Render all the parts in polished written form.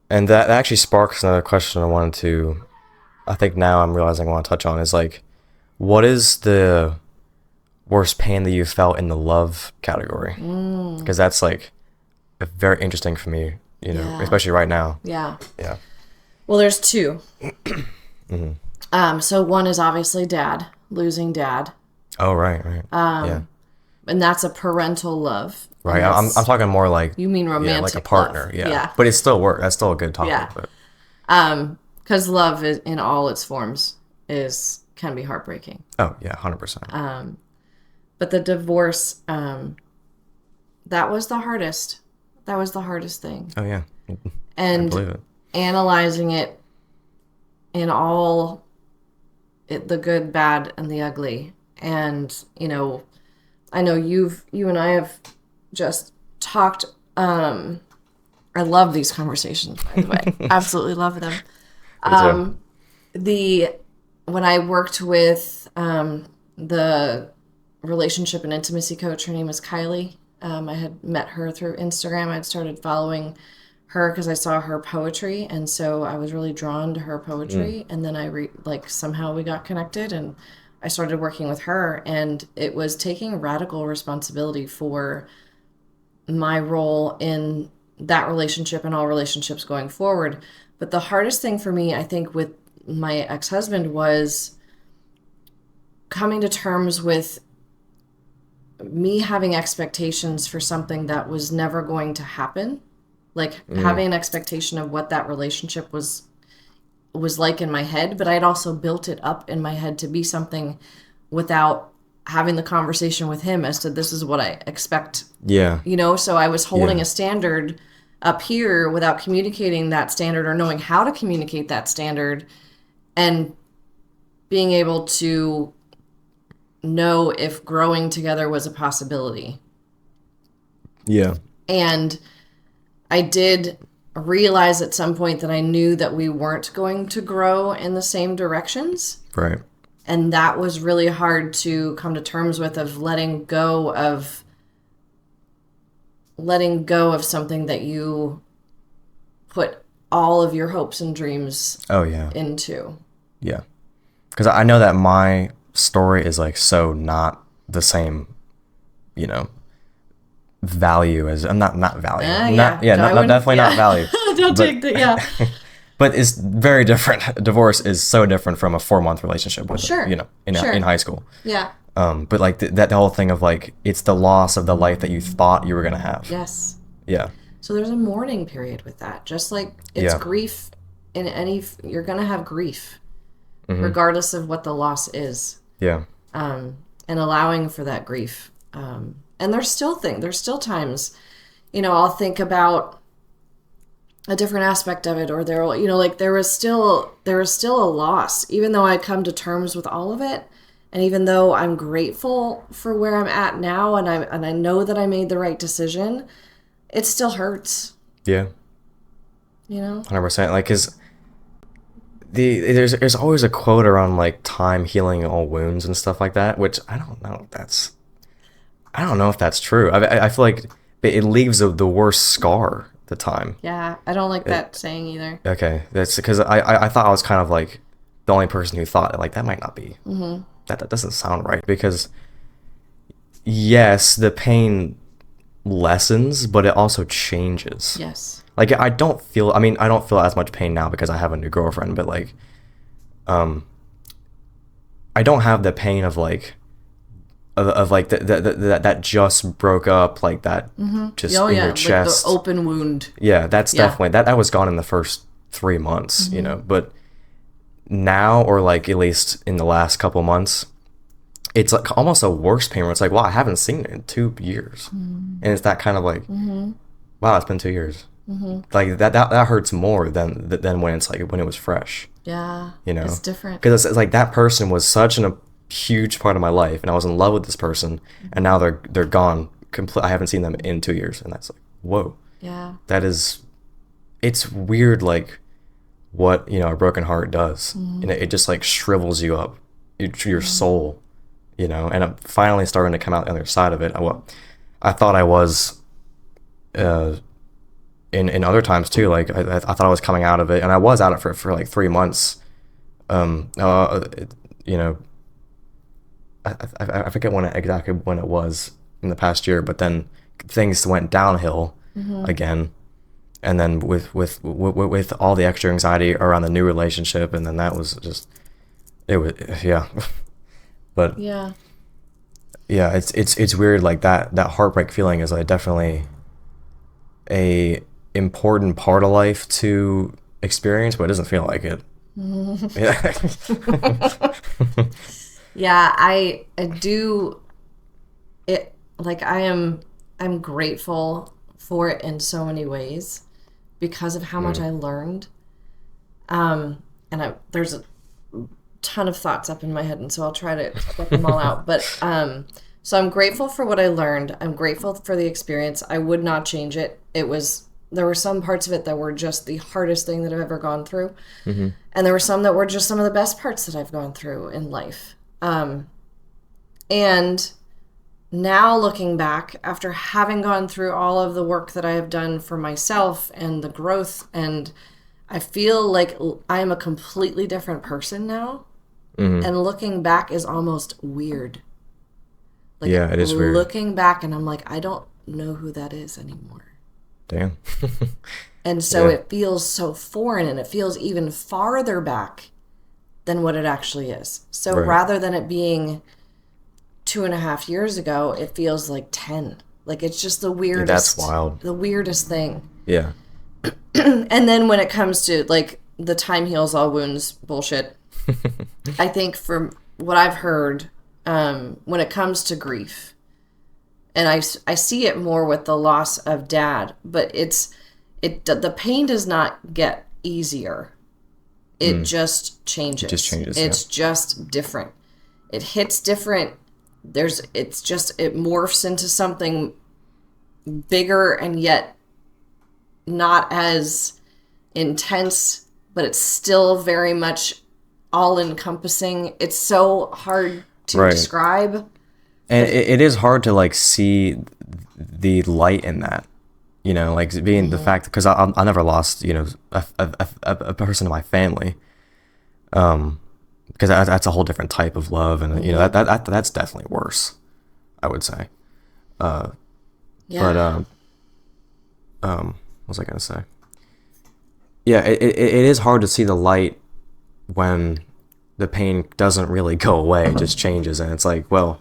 And that actually sparks another question I think now I'm realizing I want to touch on is like, what is the worst pain that you felt in the love category? Mm, Because that's like very interesting for me, yeah. especially right now. Yeah. Yeah. Well, there's two. Hmm. So one is obviously dad, losing dad. Oh, right, right. Yeah. And that's a parental love. Right. And I'm that's, talking more like, you mean yeah, like a romantic love. partner. Yeah. Yeah. But it's still work. That's still a good topic. Yeah. But Because love is, in all its forms can be heartbreaking. oh, yeah, 100%. But the divorce, that was the hardest. That was the hardest thing. Oh, yeah. I And believe it. analyzing it in all the good, bad, and the ugly. And, I know you and I have just talked. I love these conversations, by the way. Absolutely love them. Me too. The When I worked with the relationship and intimacy coach, her name is Kylie. I had met her through Instagram. I'd started following her because I saw her poetry, and so I was really drawn to her Mm. poetry. And then somehow we got connected, and I started working with her, and it was taking radical responsibility for my role in that relationship and all relationships going forward. But the hardest thing for me, I think, with my ex husband was coming to terms with me having expectations for something that was never going to happen. Like Mm. having an expectation of what that relationship was like in my head, but I'd also built it up in my head to be something without having the conversation with him as to this is what I expect. Yeah. So I was holding Yeah. a standard up here without communicating that standard or knowing how to communicate that standard and being able to know if growing together was a possibility. Yeah. And I did realize at some point that I knew that we weren't going to grow in the same directions. Right. And that was really hard to come to terms with, of letting go of something that you put all of your hopes and dreams Oh, yeah. into. Yeah. Because I know that my story is like so not the same, you know, value as not value. Not Yeah. yeah, No, I not wouldn't. definitely not Yeah. value. Don't But take that. Yeah. but it's very different. Divorce is so different from a 4 month relationship with Sure. in Sure. high school. Yeah. But like that the whole thing of like it's the loss of the life that you thought you were gonna have. Yes. Yeah. So there's a mourning period with that. Just like it's Yeah. grief you're going to have grief Hmm. regardless of what the loss is. Yeah. And allowing for that grief. And there's still times, I'll think about a different aspect of it, or like there was still a loss, even though I come to terms with all of it. And even though I'm grateful for where I'm at now, and I know that I made the right decision, it still hurts, Yeah. you know? 100%. Like, cause there's always a quote around like time healing all wounds and stuff like that, which I don't know if that's true. I feel like it leaves the worst scar. The time. Yeah, I don't like It, that saying either. okay, that's because I thought I was kind of like the only person who thought like that might not be that doesn't sound right because yes, the pain lessens, but it also changes. Yes. Like I don't feel as much pain now because I have a new girlfriend, but like um I don't have the pain of like of like that just broke up like that just Oh in yeah, your like the chest. open wound. Yeah, that's Yeah. definitely that was gone in the first 3 months, but now or like at least in the last couple months, it's like almost a worse pain where it's like, wow, I haven't seen it in 2 years. And it's that kind of like, wow, it's been 2 years. Like that hurts more than when it's like when it was fresh, Yeah. you know? It's different. Because it's like that person was such a huge part of my life and I was in love with this person and now they're gone. I haven't seen them in 2 years and that's like, whoa. Yeah. That is it's weird like what a broken heart does and it just like shrivels you up your soul, and I'm finally starting to come out the other side of it. I thought I was uh in other times too, like I thought I was coming out of it, and I was out of it for like 3 months. You know, I forget exactly when it was in the past year, but then things went downhill again, and then with all the extra anxiety around the new relationship, and then that was just it was yeah, but Yeah. yeah, it's weird, like that heartbreak feeling is like definitely a important part of life to experience, but it doesn't feel like it. Yeah. Yeah, I do it like I'm grateful for it in so many ways because of how much I learned. There's a ton of thoughts up in my head, and so I'll try to get them all out. But so I'm grateful for what I learned. I'm grateful for the experience. I would not change it. There were some parts of it that were just the hardest thing that I've ever gone through. And there were some that were just some of the best parts that I've gone through in life. And now looking back, after having gone through all of the work that I have done for myself and the growth, and I feel like I am a completely different person now. And looking back is almost weird. Like, Yeah, it is weird. Looking back, and I'm like, I don't know who that is anymore. Damn. And so Yeah. it feels so foreign, and it feels even farther back than what it actually is. So Right. rather than it being 2.5 years ago, it feels like 10. Like, it's just the weirdest. That's wild. The weirdest thing. Yeah. And then when it comes to like the time heals all wounds bullshit, I think from what I've heard, when it comes to grief, and I see it more with the loss of dad, but the pain does not get easier. It just changes. It just changes, It's just different. It hits different. It morphs into something bigger and yet not as intense, but it's still very much all encompassing. It's so hard to Right. describe. And it is hard to like see the light in that, you know, like being the fact, because I never lost, you know, a person in my family, because that's a whole different type of love, and you know that's definitely worse, I would say. Yeah. But what was I gonna say? Yeah, it is hard to see the light when the pain doesn't really go away; it just changes, and it's like, well,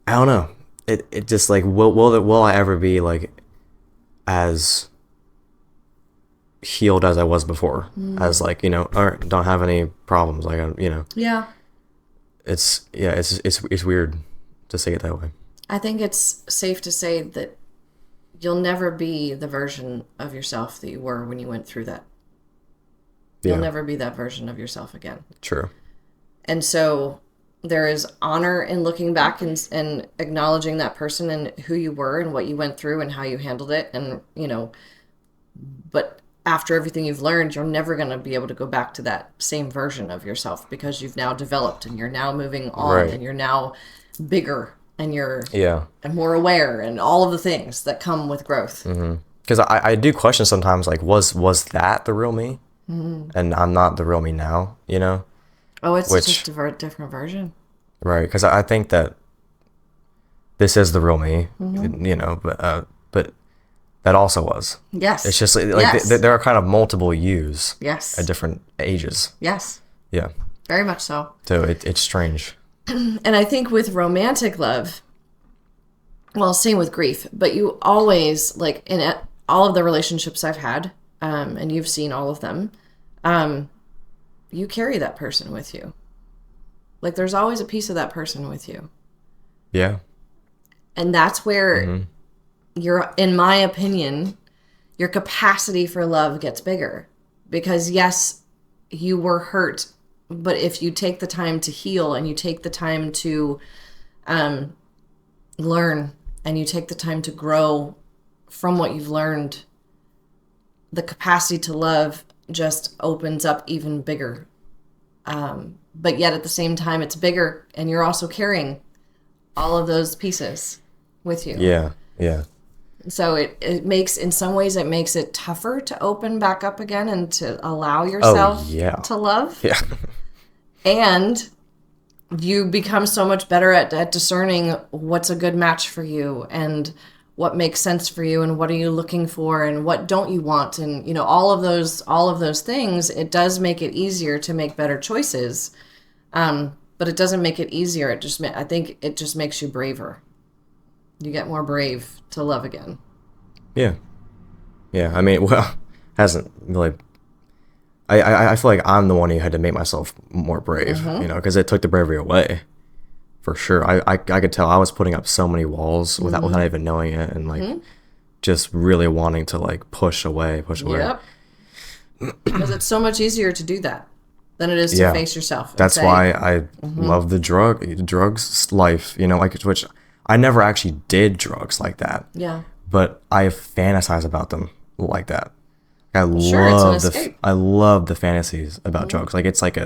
I don't know. It just like will I ever be like as healed as I was before? As like, you know, or don't have any problems, like you know. Yeah. It's weird to say it that way. I think it's safe to say that you'll never be the version of yourself that you were when you went through that. You'll Yeah. never be that version of yourself again. True. And so there is honor in looking back and acknowledging that person and who you were and what you went through and how you handled it. And, you know, but after everything you've learned, you're never going to be able to go back to that same version of yourself because you've now developed and you're now moving on Right. and you're now bigger and you're Yeah. more aware and all of the things that come with growth. Because I do question sometimes, like, was that the real me? And I'm not the real me now, you know? Oh, it's Which- just a different version. Right, because I think that this is the real me, you know, but that also was. Yes. It's just like Yes. there are kind of multiple yous Yes. at different ages. Yes. Yeah, Very much so. so it's strange. And I think with romantic love, well, same with grief, but you always, like in all of the relationships I've had, and you've seen all of them, you carry that person with you. Like there's always a piece of that person with you. Yeah, And that's where in my opinion, your capacity for love gets bigger. Because yes, you were hurt, but if you take the time to heal and you take the time to learn and you take the time to grow from what you've learned, the capacity to love just opens up even bigger. But yet at the same time, it's bigger and you're also carrying all of those pieces with you. yeah. So it makes, in some ways, it makes it tougher to open back up again and to allow Oh, yourself yeah. to love. Yeah. And you become so much better at discerning what's a good match for you and what makes sense for you and what are you looking for and what don't you want, and all of those things. It does make it easier to make better choices, but it doesn't make it easier. I think it just makes you braver. You get more brave to love again. Yeah. Yeah. I mean, well, hasn't really. I feel like I'm the one who had to make myself more brave, because it took the bravery away, for sure. I could tell I was putting up so many walls without even knowing it, and like just really wanting to like push away. Yep. Because it's so much easier to do that than it is to face yourself. That's why I love the drugs life, which I never actually did drugs like that. Yeah. But I fantasize about them like that. I love the fantasies about drugs. Like it's like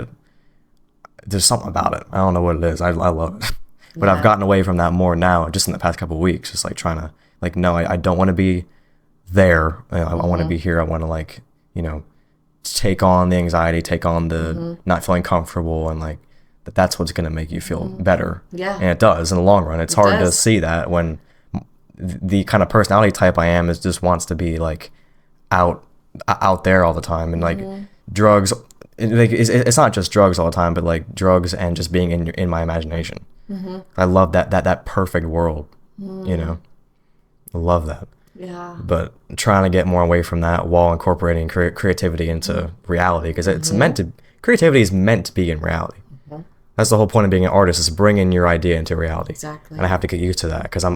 there's something about it. I don't know what it is. I love it. But I've gotten away from that more now, just in the past couple of weeks. Just like trying to like, no, I don't want to be there. I want to be here. I want to like, take on the anxiety, take on the not feeling comfortable, and like that's what's going to make you feel better. Yeah. And it does in the long run. It's hard to see that when the kind of personality type I am is just wants to be like out there all the time, and like drugs, it's not just drugs all the time, but like drugs and just being in my imagination. I love that perfect world. I love that. Yeah. But trying to get more away from that while incorporating creativity into reality, because creativity is meant to be in reality. That's the whole point of being an artist, is bringing your idea into reality. Exactly. And I have to get used to that, because I'm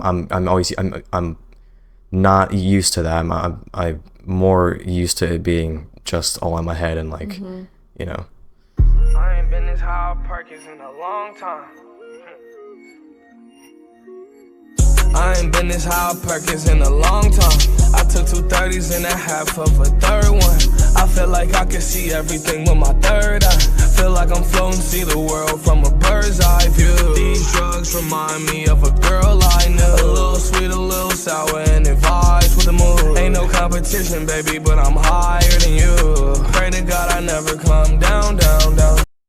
not used to that. I'm more used to it being just all in my head and like, I ain't been this high Perkins in a long time. I ain't been this high Perkins in a long time. I took 2 30s and a half of a third one. I feel like I can see everything with my third eye. Feel like I'm floating, see the world from a bird's eye view. These drugs remind me of a girl I knew. A little sweet, a little sour, and it vibes with the mood. Ain't no competition, baby, but I'm higher than you. Pray to God I never come down, down, down.